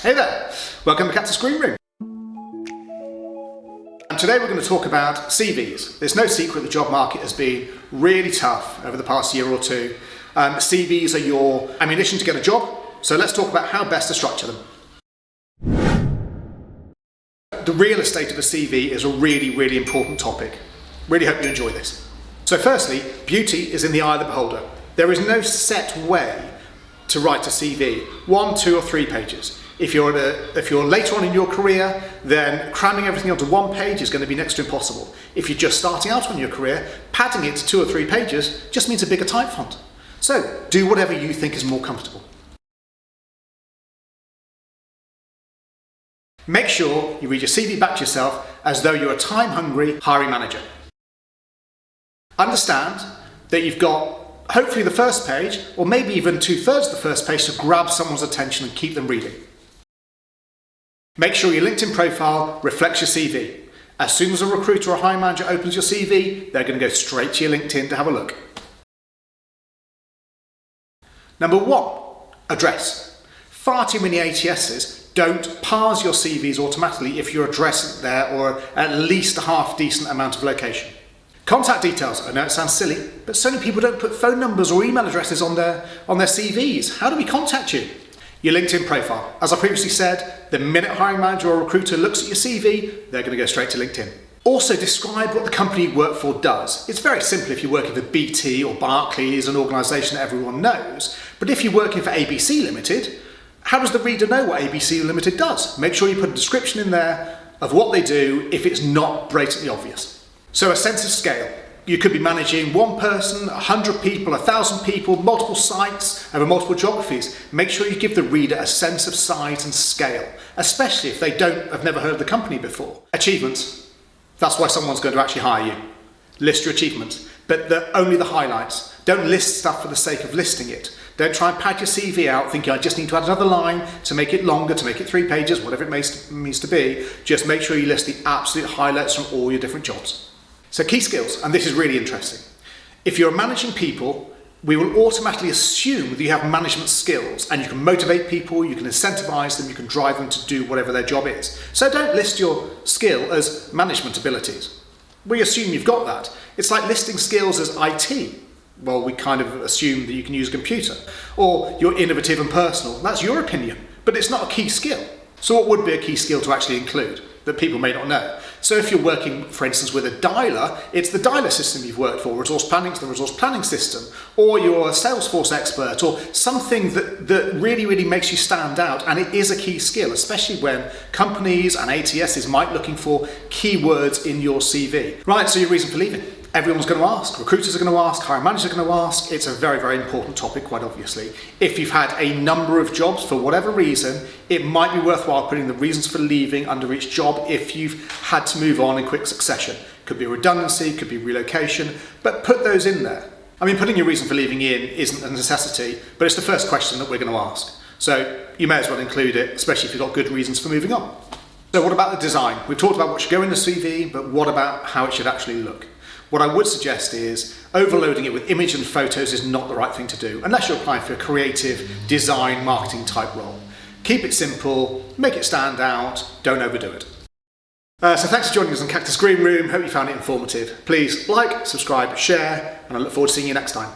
Hey there, welcome to Cactus Green Room. And today we're going to talk about CVs. There's no secret the job market has been really tough over the past year or two. CVs are your ammunition to get a job, so let's talk about how best to structure them. The real estate of a CV is a really important topic. Really hope you enjoy this. So firstly, beauty is in the eye of the beholder. There is no set way to write a CV, 1, 2 or 3 pages. If you're later on in your career, then cramming everything onto 1 page is going to be next to impossible. If you're just starting out on your career, padding it to 2 or 3 pages just means a bigger type font. So do whatever you think is more comfortable. Make sure you read your CV back to yourself as though you're a time-hungry hiring manager. Understand that you've got hopefully the first page, or maybe even 2/3 of the first page to grab someone's attention and keep them reading. Make sure your LinkedIn profile reflects your CV. As soon as a recruiter or hiring manager opens your CV, they're going to go straight to your LinkedIn to have a look. Number 1, address. Far too many ATSs don't parse your CVs automatically if your address isn't there, or at least a half decent amount of location. Contact details. I know it sounds silly, but so many people don't put phone numbers or email addresses on their CVs. How do we contact you? Your LinkedIn profile. As I previously said, the minute a hiring manager or recruiter looks at your CV, they're going to go straight to LinkedIn. Also describe what the company you work for does. It's very simple if you're working for BT or Barclays, an organisation that everyone knows. But if you're working for ABC Limited, how does the reader know what ABC Limited does? Make sure you put a description in there of what they do if it's not blatantly obvious. So a sense of scale. You could be managing 1 person, 100 people, 1,000 people, multiple sites over multiple geographies. Make sure you give the reader a sense of size and scale, especially if they have never heard of the company before. Achievements. That's why someone's going to actually hire you. List your achievements, but only the highlights. Don't list stuff for the sake of listing it. Don't try and pad your CV out thinking I just need to add another line to make it longer, to make it 3 pages, whatever it means to be. Just make sure you list the absolute highlights from all your different jobs. So key skills, and this is really interesting. If you're managing people, we will automatically assume that you have management skills and you can motivate people, you can incentivize them, you can drive them to do whatever their job is. So don't list your skill as management abilities. We assume you've got that. It's like listing skills as IT. Well, we kind of assume that you can use a computer. Or you're innovative and personal. That's your opinion, but it's not a key skill. So what would be a key skill to actually include that people may not know? So if you're working, for instance, with a dialer, it's the dialer system you've worked for. Resource planning is the resource planning system. Or you're a Salesforce expert, or something that really makes you stand out, and it is a key skill, especially when companies and ATSs might be looking for keywords in your CV. Right, so your reason for leaving. Everyone's going to ask, recruiters are going to ask, hiring managers are going to ask. It's a very important topic, quite obviously. If you've had a number of jobs for whatever reason, it might be worthwhile putting the reasons for leaving under each job if you've had to move on in quick succession. Could be redundancy, could be relocation, but put those in there. I mean, putting your reason for leaving in isn't a necessity, but it's the first question that we're going to ask. So you may as well include it, especially if you've got good reasons for moving on. So what about the design? We've talked about what should go in the CV, but what about how it should actually look? What I would suggest is overloading it with image and photos is not the right thing to do, unless you're applying for a creative design marketing type role. Keep it simple, make it stand out, don't overdo it. So thanks for joining us on Cactus Green Room. Hope you found it informative. Please like, subscribe, share, and I look forward to seeing you next time.